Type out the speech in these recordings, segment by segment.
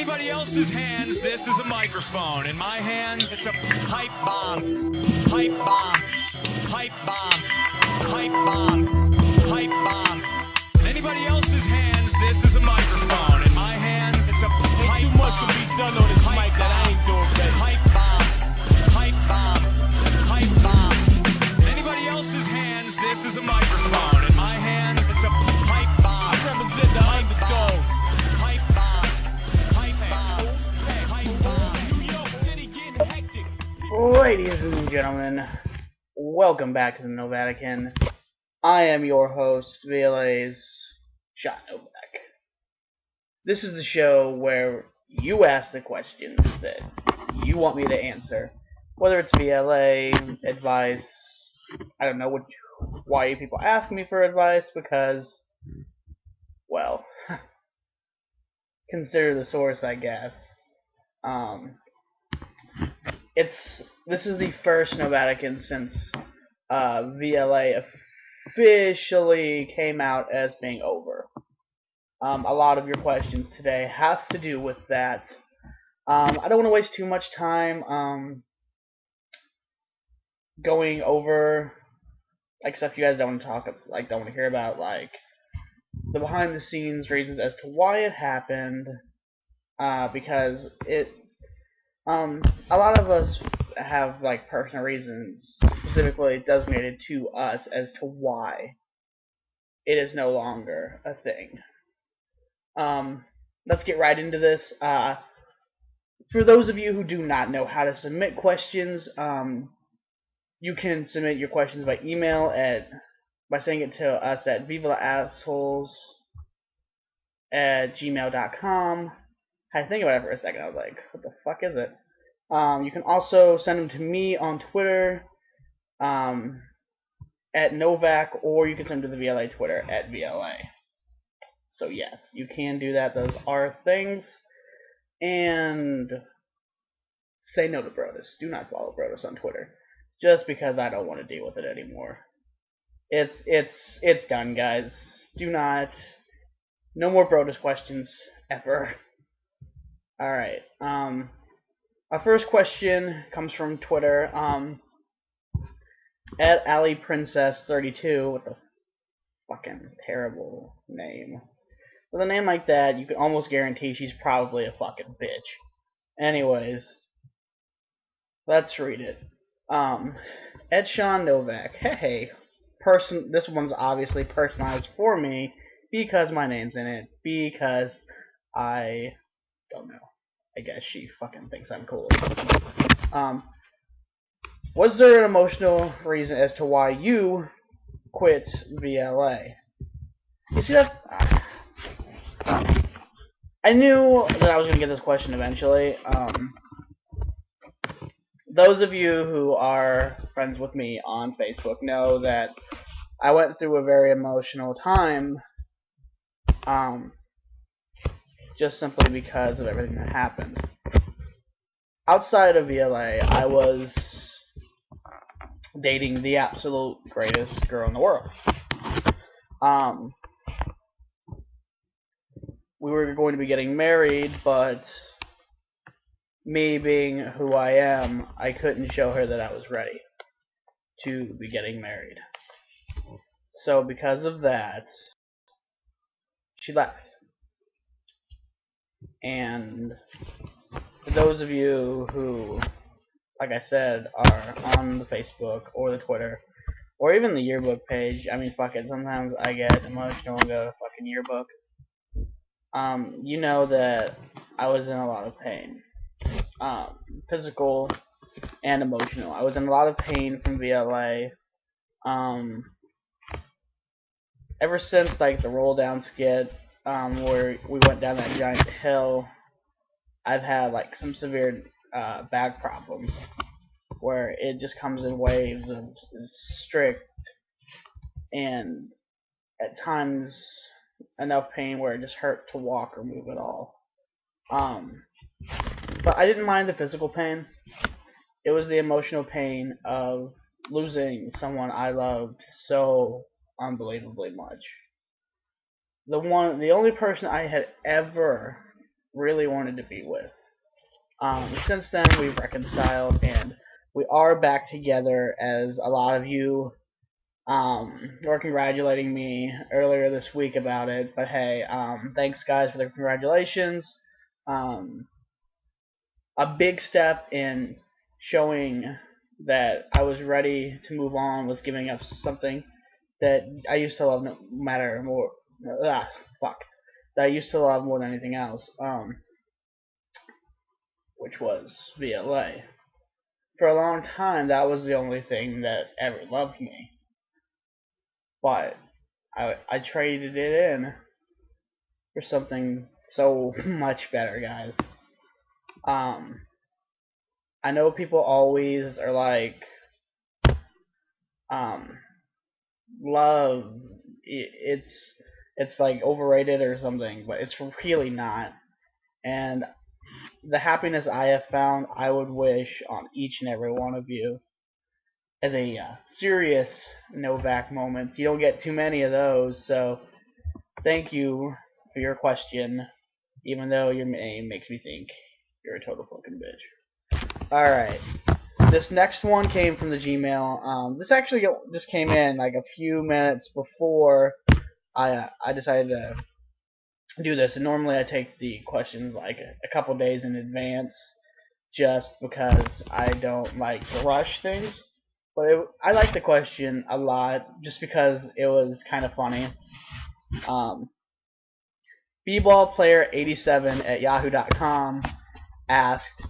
anybody else's hands, this is a microphone. In my hands, it's a pipe bomb. Pipe bomb. Pipe bomb. Pipe bomb. Pipe bomb. In anybody else's hands, this is a microphone. In my hands, it's a pipe bomb. Too much can be done on this mic that I ain't doing better. Pipe bomb. Pipe bomb. Pipe bomb. In anybody else's hands, this is a microphone. In my hands, it's a pipe bomb. I represent the underdogs. Pipe bomb. Pipe bomb. Pipe bomb. New York City getting hectic. Ladies and gentlemen, welcome back to the Novatican. I am your host, VLA's Shot Novak. This is the show where you ask the questions that you want me to answer. Whether it's VLA, advice, I don't know why people ask me for advice, because, well, consider the source, I guess. This is the first Novatican since VLA officially came out as being over. A lot of your questions today have to do with that. I don't want to waste too much time going over like stuff you guys don't want to don't want to hear about, like the behind the scenes reasons as to why it happened, because a lot of us have like personal reasons specifically designated to us as to why it is no longer a thing. Let's get right into this. For those of you who do not know how to submit questions, you can submit your questions by email by sending it to us at vivaassholes@gmail.com. I had to think about it for a second. I was like, what the fuck is it? You can also send them to me on Twitter at Novak, or you can send them to the VLA Twitter at VLA. So yes, you can do that. Those are things. And say no to Brodus. Do not follow Brodus on Twitter, just because I don't want to deal with it anymore. It's done, guys. No more Brodus questions ever. All right. Our first question comes from Twitter, at AlliePrincess32, with a fucking terrible name. With a name like that, you can almost guarantee she's probably a fucking bitch. Anyways, let's read it. Ed Sean Novak. Hey, this one's obviously personalized for me because my name's in it, because I don't know. I guess she fucking thinks I'm cool. Was there an emotional reason as to why you quit VLA? You see that? I knew that I was going to get this question eventually. Those of you who are friends with me on Facebook know that I went through a very emotional time, just simply because of everything that happened. Outside of VLA, I was dating the absolute greatest girl in the world. We were going to be getting married, but me being who I am, I couldn't show her that I was ready to be getting married. So because of that, she left. And for those of you who, like I said, are on the Facebook or the Twitter or even the yearbook page, I mean, fuck it, sometimes I get emotional and go to fucking yearbook. You know that I was in a lot of pain, physical and emotional. I was in a lot of pain from VLA. Ever since like the roll down skit, where we went down that giant hill, I've had like some severe back problems where it just comes in waves of strict and at times enough pain where it just hurt to walk or move at all. But I didn't mind the physical pain. It was the emotional pain of losing someone I loved so unbelievably much. The only person I had ever really wanted to be with. Since then, we've reconciled, and we are back together, as a lot of you were congratulating me earlier this week about it. But hey, thanks guys for the congratulations. A big step in showing that I was ready to move on was giving up something that I used to love no matter more. That I used to love more than anything else. Which was VLA. For a long time, that was the only thing that ever loved me. But I traded it in for something so much better, guys. I know people always are like, love, it's like overrated or something, but it's really not. And the happiness I have found, I would wish on each and every one of you as a serious Novak moment. You don't get too many of those, so thank you for your question, even though your name makes me think you're a total fucking bitch. Alright, this next one came from the Gmail. This actually just came in like a few minutes before I decided to do this, and normally I take the questions like a couple days in advance just because I don't like to rush things. But I like the question a lot just because it was kind of funny. bballplayer87 at yahoo.com asked,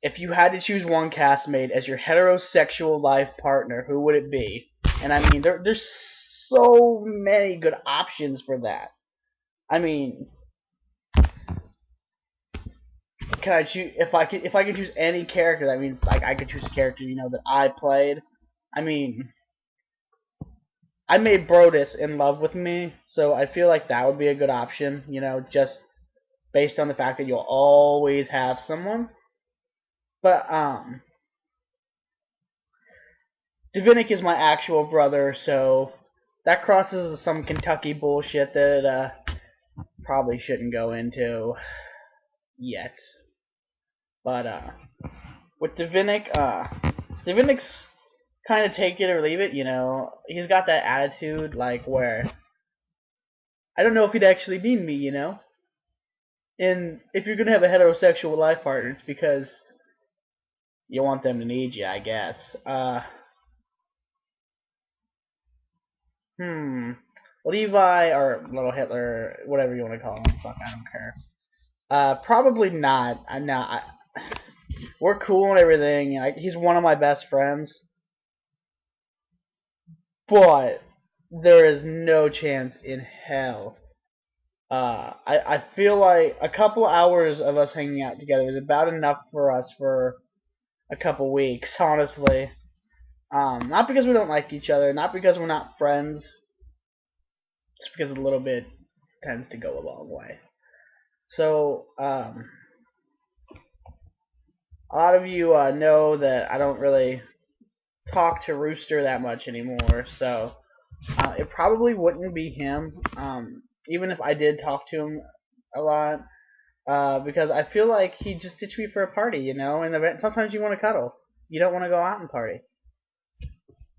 if you had to choose one castmate as your heterosexual life partner, who would it be? And I mean, there's so many good options for that. I mean, can I choose if I could choose any character? That means like I could choose a character that I played. I mean, I made Brodus in love with me, so I feel like that would be a good option. Just based on the fact that you'll always have someone. But Davinic is my actual brother, so that crosses some Kentucky bullshit that probably shouldn't go into yet. But with Davinic, Davinic's kind of take it or leave it. He's got that attitude like where I don't know if he'd actually need me. And if you're gonna have a heterosexual life partner, it's because you want them to need you, I guess. Levi or Little Hitler, whatever you want to call him. Fuck, I don't care. Probably not. We're cool and everything. He's one of my best friends, but there is no chance in hell. I feel like a couple hours of us hanging out together is about enough for us for a couple weeks, honestly. Not because we don't like each other, not because we're not friends, just because a little bit tends to go a long way. So, a lot of you know that I don't really talk to Rooster that much anymore, so it probably wouldn't be him, even if I did talk to him a lot, because I feel like he just ditched me for a party, and sometimes you want to cuddle. You don't want to go out and party.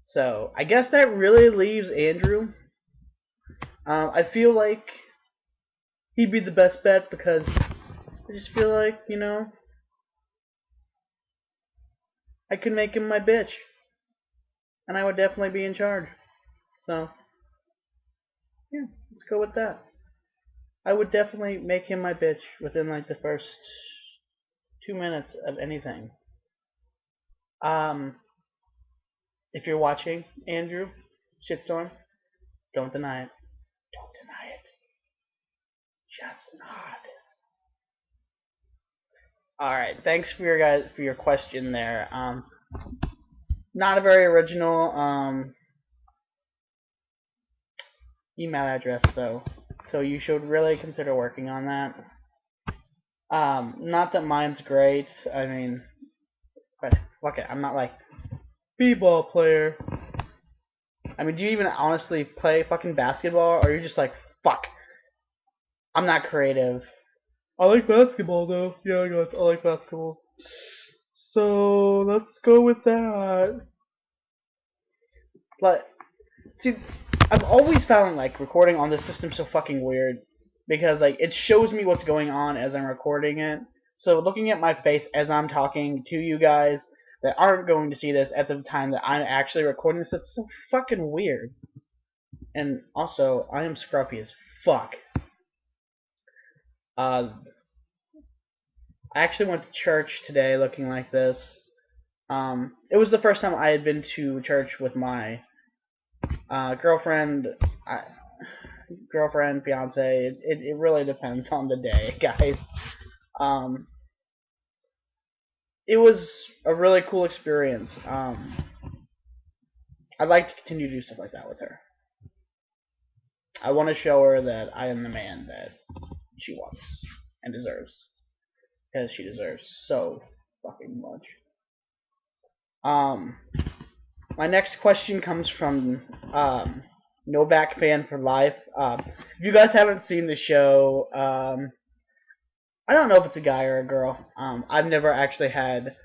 So, I guess that really leaves Andrew. I feel like he'd be the best bet because I just feel like, I could make him my bitch. And I would definitely be in charge. So, yeah, let's go with that. I would definitely make him my bitch within like the first 2 minutes of anything. If you're watching, Andrew, Shitstorm, don't deny it. Don't deny it. Just nod. Alright, thanks for your question there. Not a very original email address though, so you should really consider working on that. Not that mine's great. I mean, but fuck it, I'm not like b-ball player. I mean, do you even honestly play fucking basketball, or are you just like, fuck, I'm not creative, I like basketball though. Yeah, I like basketball. So let's go with that. But see, I've always found like recording on this system so fucking weird because like it shows me what's going on as I'm recording it. So looking at my face as I'm talking to you guys that aren't going to see this at the time that I'm actually recording this, it's so fucking weird. And also, I am scruffy as fuck. I actually went to church today looking like this. It was the first time I had been to church with my girlfriend, fiance. It really depends on the day, guys. Um, it was a really cool experience. I'd like to continue to do stuff like that with her. I want to show her that I am the man that she wants and deserves, because she deserves so fucking much. My next question comes from Novak fan for life. If you guys haven't seen the show, I don't know if it's a guy or a girl. I've never actually had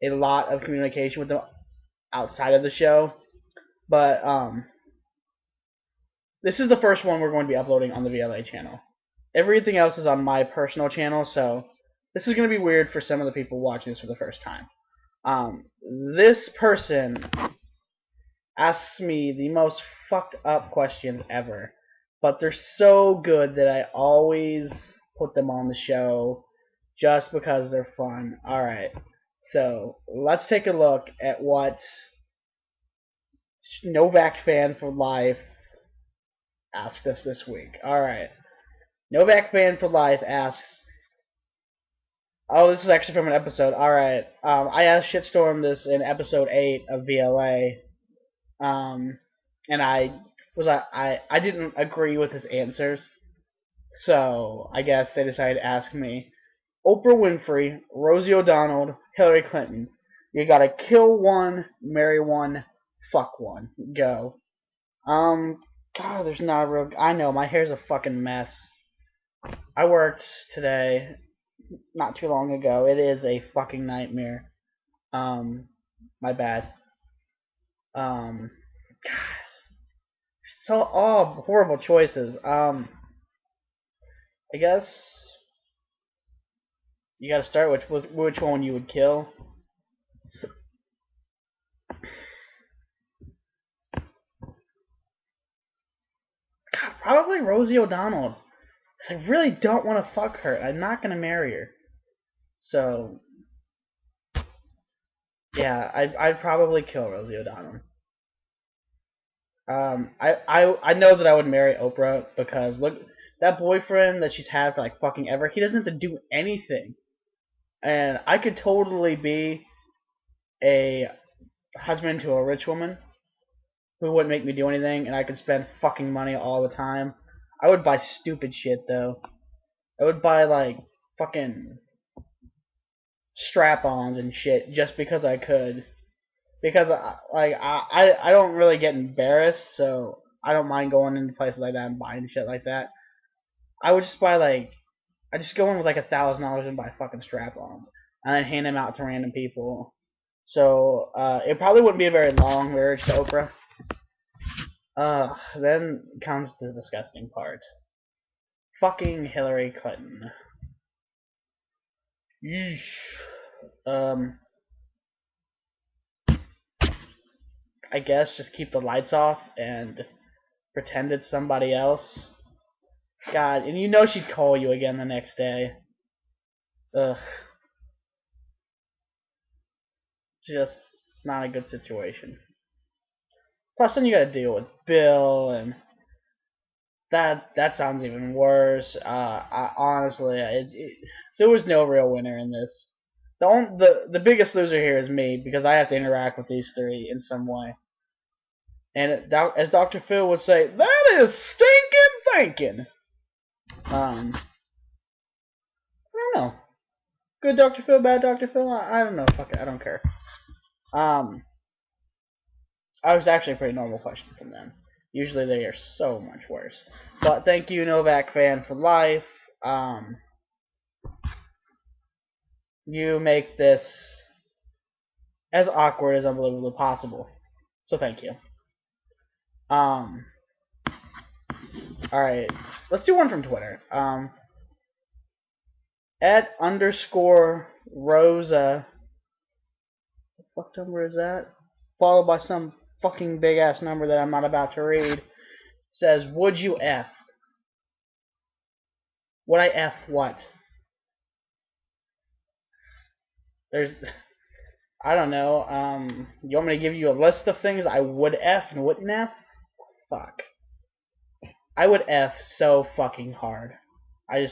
a lot of communication with them outside of the show, but this is the first one we're going to be uploading on the VLA channel. Everything else is on my personal channel, so this is going to be weird for some of the people watching this for the first time. This person asks me the most fucked up questions ever, but they're so good that I always put them on the show just because they're fun. Alright, so let's take a look at what Novak fan for life asked us this week. Alright, Novak fan for life asks, oh, this is actually from an episode. Alright, I asked Shitstorm this in episode 8 of VLA. And I didn't agree with his answers, so I guess they decided to ask me. Oprah Winfrey, Rosie O'Donnell, Hillary Clinton. You gotta kill one, marry one, fuck one. Go. God, there's not a real. I know my hair's a fucking mess. I worked today, not too long ago. It is a fucking nightmare. My bad. God, so all horrible choices. I guess you got to start with which one you would kill. God, probably Rosie O'Donnell. Cause I really don't want to fuck her. I'm not gonna marry her. So yeah, I'd probably kill Rosie O'Donnell. I know that I would marry Oprah because look, that boyfriend that she's had for like fucking ever, he doesn't have to do anything. And I could totally be a husband to a rich woman who wouldn't make me do anything, and I could spend fucking money all the time. I would buy stupid shit though. I would buy like fucking strap-ons and shit just because I could. Because I don't really get embarrassed, so I don't mind going into places like that and buying shit like that. I would just buy like I just go in with like $1,000 and buy fucking strap-ons and then hand them out to random people. So it probably wouldn't be a very long marriage to Oprah. Then comes the disgusting part. Fucking Hillary Clinton. Yeesh. I guess just keep the lights off and pretend it's somebody else. God, and you know she'd call you again the next day. Ugh. It's not a good situation. Plus, then you gotta deal with Bill, and that sounds even worse. Honestly, there was no real winner in this. The biggest loser here is me because I have to interact with these three in some way. And as Dr. Phil would say, that is stinking thinking. I don't know. Good Dr. Phil, bad Dr. Phil. I don't know. Fuck it, I don't care. I was actually a pretty normal question from them. Usually they are so much worse. But thank you, Novak fan for life. you make this as awkward as unbelievably possible. So thank you. Alright. Let's do one from Twitter. At _ Rosa. What fuck number is that? Followed by some fucking big ass number that I'm not about to read. Says, would you F? Would I F what? There's, I don't know. You want me to give you a list of things I would F and wouldn't F? Fuck. I would F so fucking hard. I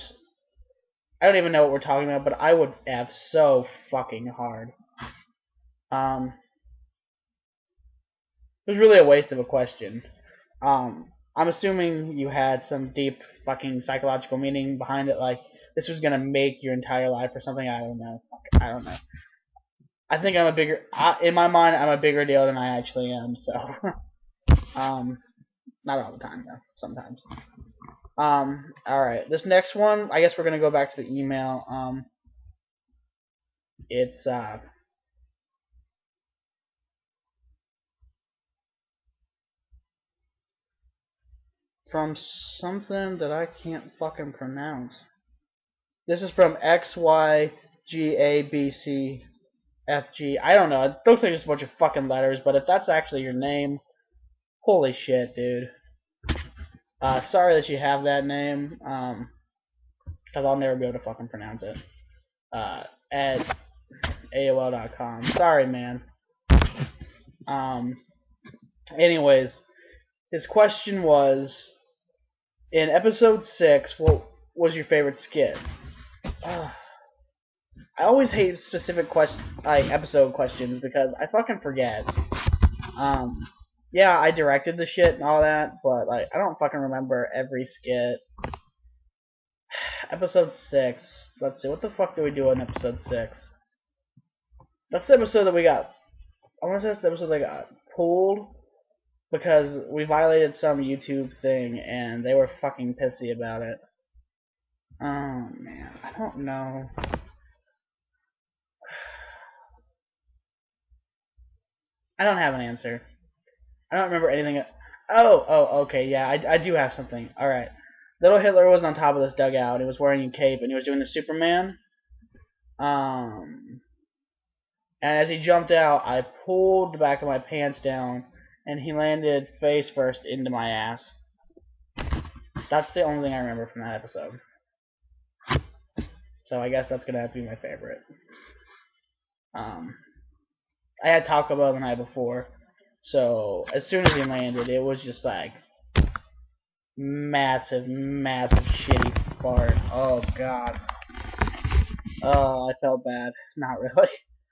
don't even know what we're talking about, but I would F so fucking hard. It was really a waste of a question. I'm assuming you had some deep fucking psychological meaning behind it, like this was gonna make your entire life or something. I don't know. I don't know. I think I'm a bigger, in my mind, I'm a bigger deal than I actually am. So, not all the time though. Sometimes. All right. This next one, I guess we're gonna go back to the email. It's from something that I can't fucking pronounce. This is from XYGABCFG. I don't know. It looks like just a bunch of fucking letters, but if that's actually your name, holy shit, dude. Sorry that you have that name, because I'll never be able to fucking pronounce it. At AOL.com. Sorry, man. Anyways, his question was, in episode 6, what was your favorite skit? I always hate specific episode questions because I fucking forget. Yeah, I directed the shit and all that, but like I don't fucking remember every skit. Episode 6. Let's see, what the fuck do we do in episode 6? That's the episode that we got. I want to say that's the episode that got pulled because we violated some YouTube thing and they were fucking pissy about it. Oh man, I don't know. I don't have an answer. I don't remember anything. Oh, okay, yeah, I do have something. Alright. Little Hitler was on top of this dugout. He was wearing a cape and he was doing the Superman. And as he jumped out, I pulled the back of my pants down and he landed face first into my ass. That's the only thing I remember from that episode. So I guess that's gonna have to be my favorite. I had Taco Bell the night before, so as soon as he landed, it was just like massive shitty fart. Oh god. Oh, I felt bad. Not really.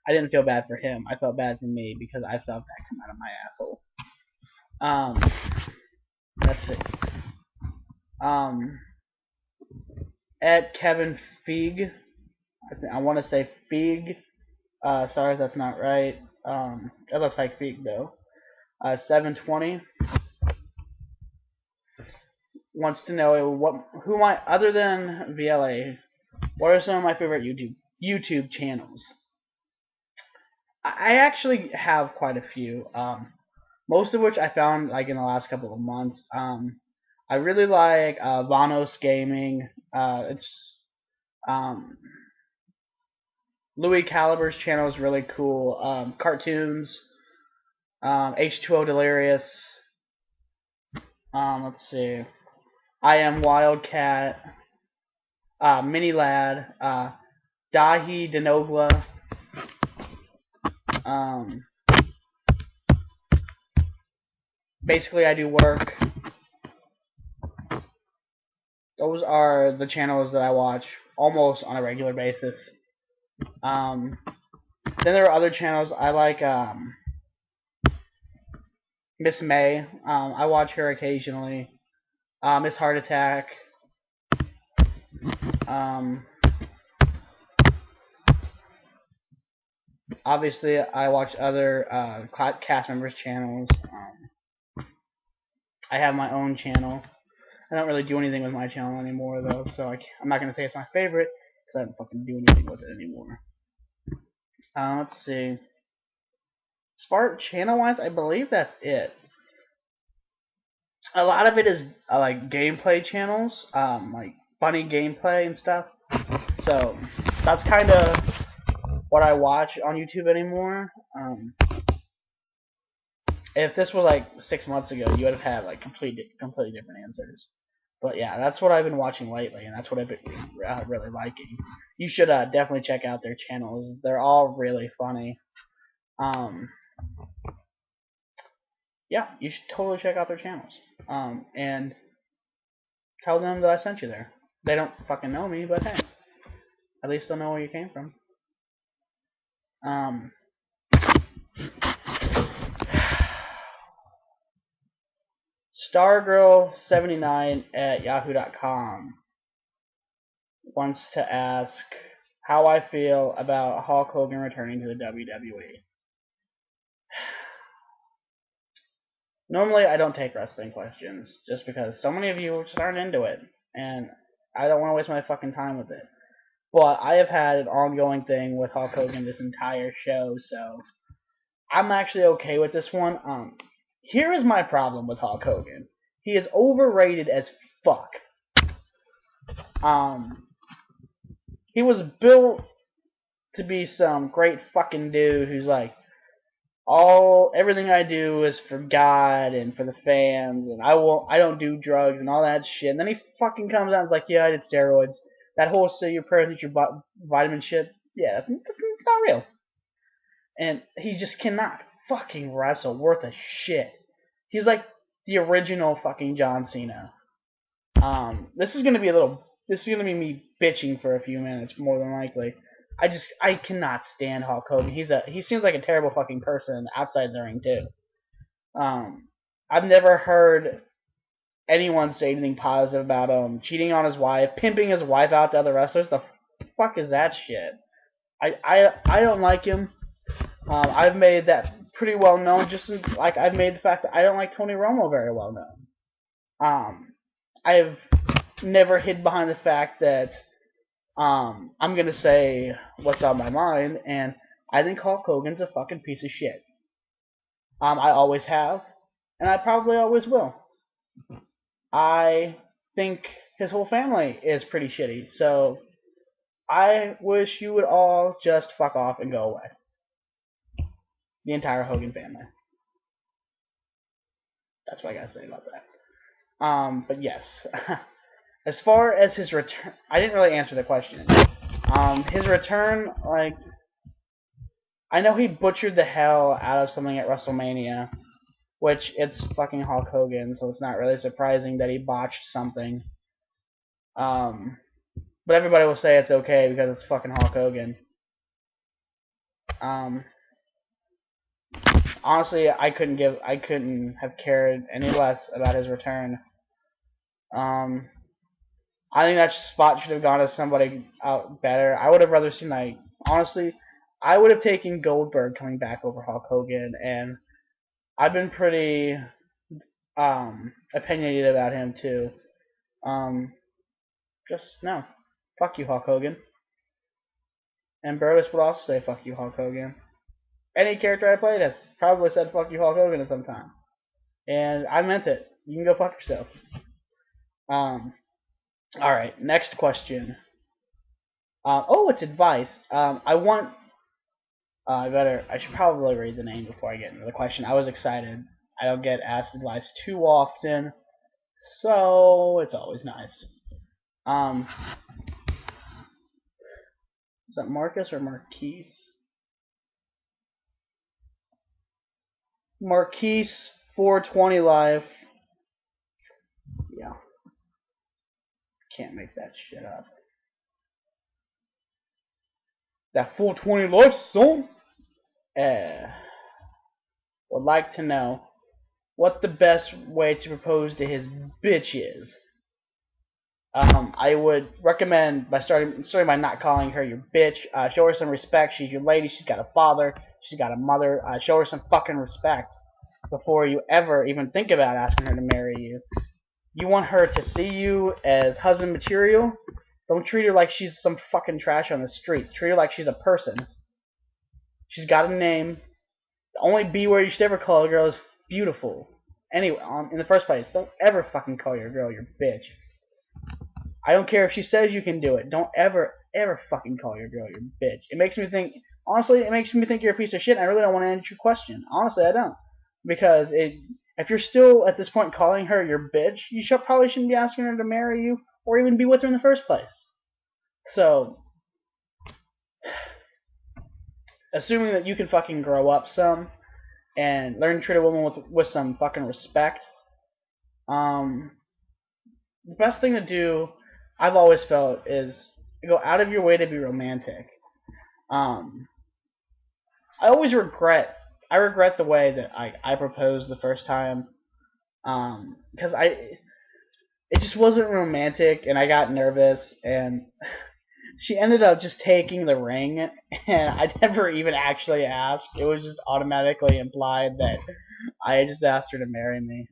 I didn't feel bad for him. I felt bad for me because I felt that come out of my asshole. Let's see. At Kevin Feig, I want to say Feig. Sorry if that's not right. It looks like Feig though. 720 wants to know other than VLA, what are some of my favorite YouTube channels? I actually have quite a few. Most of which I found like in the last couple of months. I really like Vanos Gaming. It's Louis Caliber's channel is really cool. Cartoons. H2O Delirious. Let's see. I Am Wildcat. Mini Lad. Dahi Denogla. Basically, I do work. Those are the channels that I watch almost on a regular basis. Then there are other channels I like. Miss May. I watch her occasionally. Miss Heart Attack. Obviously, I watch other cast members' channels. I have my own channel. I don't really do anything with my channel anymore, though, so I'm not going to say it's my favorite, because I don't fucking do anything with it anymore. Let's see. As far as channel-wise, I believe that's it. A lot of it is like gameplay channels, like funny gameplay and stuff. So that's kind of what I watch on YouTube anymore. If this was like 6 months ago, you would have had like completely different answers. But yeah, that's what I've been watching lately, and that's what I've been really liking. You should definitely check out their channels. They're all really funny. Yeah, you should totally check out their channels. And tell them that I sent you there. They don't fucking know me, but hey, at least they'll know where you came from. Stargirl79 at yahoo.com wants to ask how I feel about Hulk Hogan returning to the WWE. Normally, I don't take wrestling questions just because so many of you just aren't into it, and I don't want to waste my fucking time with it. But I have had an ongoing thing with Hulk Hogan this entire show, so I'm actually okay with this one. Here is my problem with Hulk Hogan. He is overrated as fuck. He was built to be some great fucking dude who's like, everything I do is for God and for the fans, and I don't do drugs and all that shit. And then he fucking comes out and is like, yeah, I did steroids. That whole say your prayers, eat your vitamin shit, yeah, that's not real. And he just cannot fucking wrestle worth a shit. He's like the original fucking John Cena. This is gonna be me bitching for a few minutes, more than likely. I cannot stand Hulk Hogan. He seems like a terrible fucking person outside the ring too. I've never heard anyone say anything positive about him cheating on his wife, pimping his wife out to other wrestlers. The fuck is that shit? I don't like him. I've made that pretty well known, just like I've made the fact that I don't like Tony Romo very well known. I've never hid behind the fact that I'm gonna say what's on my mind, and I think Hulk Hogan's a fucking piece of shit. I always have, and I probably always will. I think his whole family is pretty shitty, so I wish you would all just fuck off and go away. The entire Hogan family. That's what I gotta say about that. But yes. As far as his return, I didn't really answer the question. His return, like, I know he butchered the hell out of something at WrestleMania, which it's fucking Hulk Hogan, so it's not really surprising that he botched something. But everybody will say it's okay because it's fucking Hulk Hogan. Honestly, I couldn't have cared any less about his return. I think that spot should have gone to somebody out better. I would have rather seen, like, honestly, I would have taken Goldberg coming back over Hulk Hogan, and I've been pretty opinionated about him too. Just no, fuck you, Hulk Hogan. And Brodus would also say fuck you, Hulk Hogan. Any character I played has probably said fuck you, Hulk Hogan at some time, and I meant it. You can go fuck yourself. Alright, next question. It's advice. I should probably read the name before I get into the question. I was excited. I don't get asked advice too often, so it's always nice. Is that Marcus or Marquise? Marquise 420 live. Yeah. Can't make that shit up. That 420 life son? Would like to know what the best way to propose to his bitch is. I would recommend by starting by not calling her your bitch. Show her some respect. She's your lady. She's got a father. She's got a mother. Show her some fucking respect before you ever even think about asking her to marry you. You want her to see you as husband material? Don't treat her like she's some fucking trash on the street. Treat her like she's a person. She's got a name. The only B word you should ever call a girl is beautiful. Anyway, in the first place, don't ever fucking call your girl your bitch. I don't care if she says you can do it. Don't ever fucking call your girl your bitch. It makes me think. Honestly, it makes me think you're a piece of shit. And I really don't want to answer your question. Honestly, I don't, because if you're still at this point calling her your bitch, you probably shouldn't be asking her to marry you or even be with her in the first place. So, assuming that you can fucking grow up some and learn to treat a woman with some fucking respect, the best thing to do, I've always felt, is go out of your way to be romantic. I regret the way that I proposed the first time, because it just wasn't romantic, and I got nervous, and she ended up just taking the ring, and I never even actually asked. It was just automatically implied that I just asked her to marry me.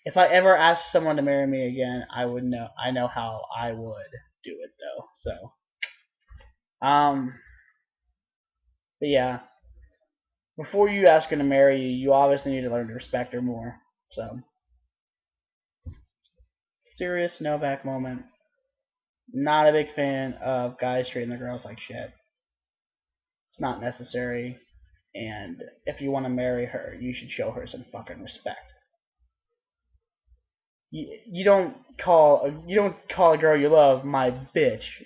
If I ever asked someone to marry me again, I know how I would do it though. So, but yeah, before you ask her to marry you, you obviously need to learn to respect her more. So, serious Novak moment. Not a big fan of guys treating the girls like shit. It's not necessary, and if you want to marry her, you should show her some fucking respect. You don't call a girl you love my bitch.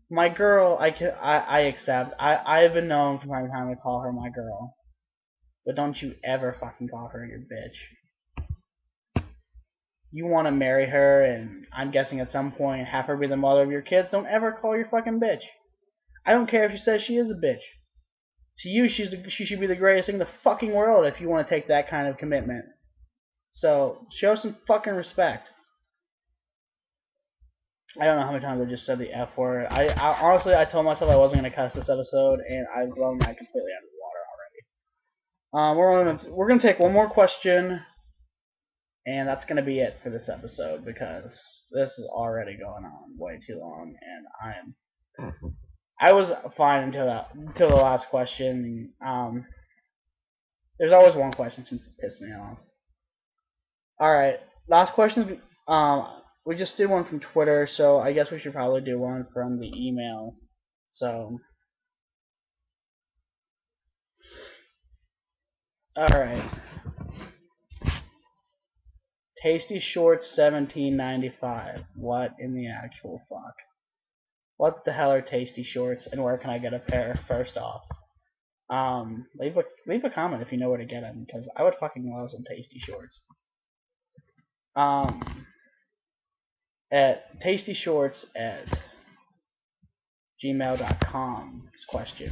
My girl, I accept. I've been known from time to time to call her my girl, but don't you ever fucking call her your bitch. You want to marry her, and I'm guessing at some point have her be the mother of your kids. Don't ever call her your fucking bitch. I don't care if she says she is a bitch. To you, she should be the greatest thing in the fucking world if you want to take that kind of commitment. So, show some fucking respect. I don't know how many times I just said the F word. I honestly, I told myself I wasn't going to cuss this episode, and I've blown that completely out of the water already. We're gonna take one more question, and that's going to be it for this episode, because this is already going on way too long, and I was fine until the last question. There's always one question to piss me off. Alright, last question. We just did one from Twitter, so I guess we should probably do one from the email. So, alright. Tasty Shorts 1795. What in the actual fuck? What the hell are Tasty Shorts, and where can I get a pair first off? Leave a comment if you know where to get them, because I would fucking love some Tasty Shorts. At tastyshorts at gmail.com. Question.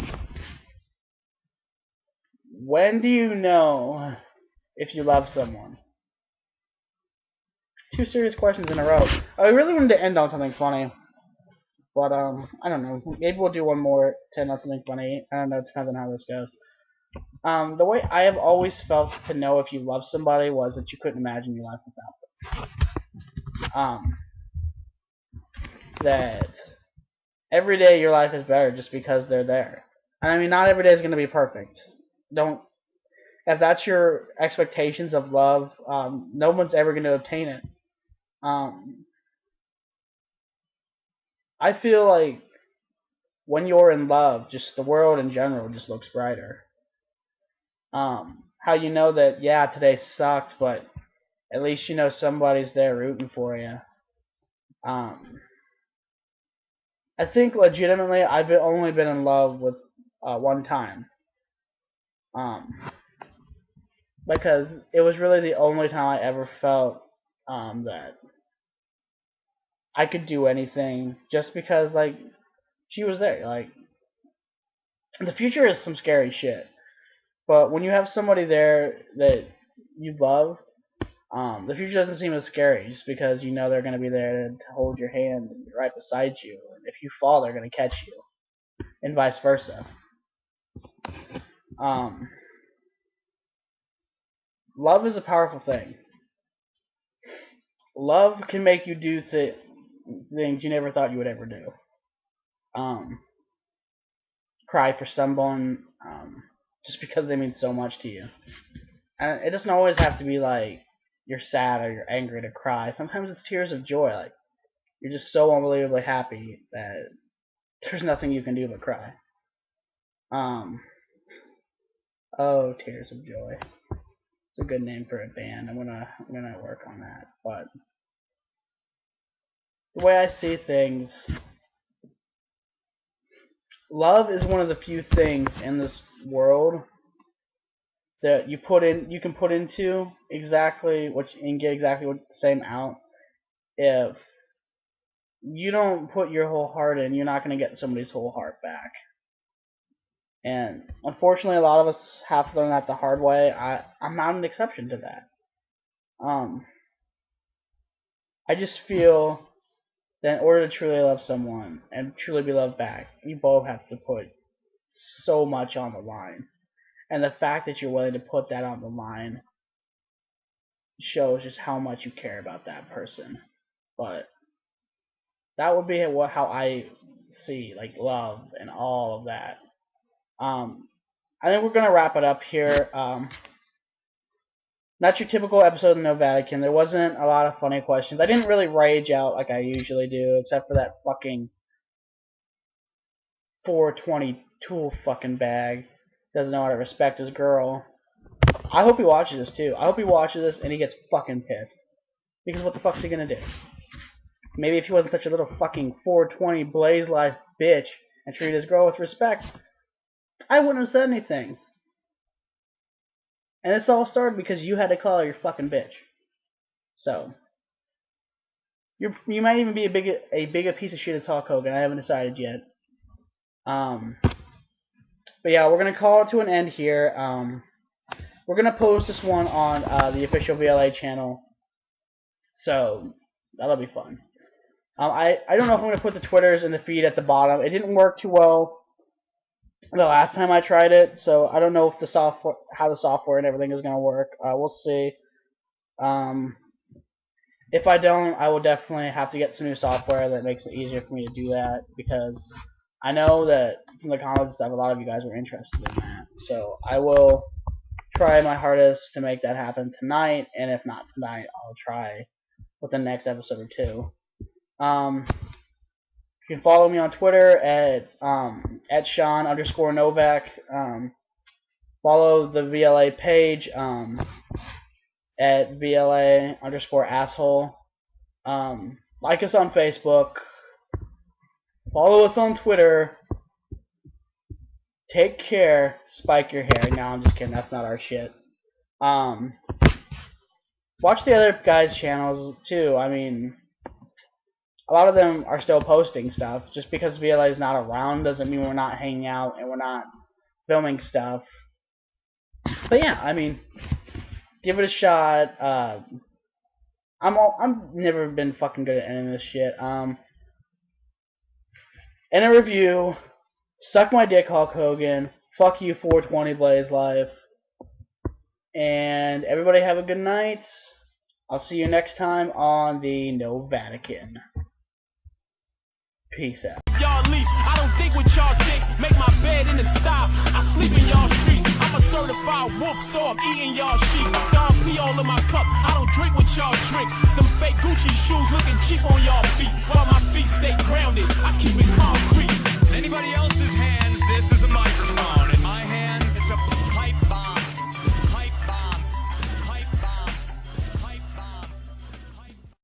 When do you know if you love someone? Two serious questions in a row. I really wanted to end on something funny, but I don't know. Maybe we'll do one more to end on something funny. I don't know. It depends on how this goes. The way I have always felt to know if you love somebody was that you couldn't imagine your life without them. That every day your life is better just because they're there. And I mean, not every day is going to be perfect. If that's your expectations of love, no one's ever going to obtain it. I feel like when you're in love, just the world in general just looks brighter. How you know that, yeah, today sucked, but at least you know somebody's there rooting for you. I think legitimately I've only been in love with one time. Because it was really the only time I ever felt that I could do anything just because, like, she was there. Like, the future is some scary shit. But when you have somebody there that you love, the future doesn't seem as scary just because you know they're going to be there to hold your hand and be right beside you. And if you fall, they're going to catch you. And vice versa. Love is a powerful thing. Love can make you do things you never thought you would ever do. cry for someone just because they mean so much to you. And it doesn't always have to be like you're sad or you're angry to cry. Sometimes it's tears of joy. Like you're just so unbelievably happy that there's nothing you can do but cry. Oh, Tears of Joy. It's a good name for a band. I'm gonna work on that. But the way I see things, love is one of the few things in this world that you can put into exactly what and get exactly what the same out. If you don't put your whole heart in, you're not gonna get somebody's whole heart back. And unfortunately, a lot of us have to learn that the hard way. I'm not an exception to that. I just feel that in order to truly love someone and truly be loved back, you both have to put so much on the line. And the fact that you're willing to put that on the line shows just how much you care about that person. But that would be how I see like love and all of that. I think we're gonna wrap it up here. Not your typical episode of Novatican. There wasn't a lot of funny questions. I didn't really rage out like I usually do, except for that fucking 420 tool fucking bag. Doesn't know how to respect his girl. I hope he watches this too. I hope he watches this and he gets fucking pissed. Because what the fuck's he gonna do? Maybe if he wasn't such a little fucking 420 blaze life bitch and treated his girl with respect, I wouldn't have said anything. And this all started because you had to call her your fucking bitch. So you might even be a bigger piece of shit as Hulk Hogan. I haven't decided yet. But yeah, we're gonna call it to an end here. We're gonna post this one on the official VLA channel, so that'll be fun. I don't know if I'm gonna put the Twitters in the feed at the bottom. It didn't work too well the last time I tried it, so I don't know if how the software and everything is gonna work. We'll see. If I don't, I will definitely have to get some new software that makes it easier for me to do that, because I know that from the comments and stuff, a lot of you guys are interested in that. So I will try my hardest to make that happen tonight, and if not tonight, I'll try with the next episode or two. You can follow me on Twitter at Sean_Novak. Follow the VLA page at VLA_asshole. Like us on Facebook. Follow us on Twitter. Take care. Spike your hair. No, I'm just kidding. That's not our shit. Watch the other guys' channels too. I mean, a lot of them are still posting stuff. Just because VLA is not around doesn't mean we're not hanging out and we're not filming stuff. But yeah, I mean, give it a shot. I've never been fucking good at ending this shit. In a review, suck my dick, Hulk Hogan. Fuck you, 420 Blaze Life. And everybody have a good night. I'll see you next time on the Novatican. Peace out. Y'all leave. I don't think what y'all think. Make my bed in the style. I sleep in y'all streets. I'm a certified wolf, so I'm eating y'all sheep. Dog pee all in my cup. I don't drink what y'all drink. Them fake Gucci shoes looking cheap on y'all feet. While my feet stay grounded, I keep it concrete. Anybody else?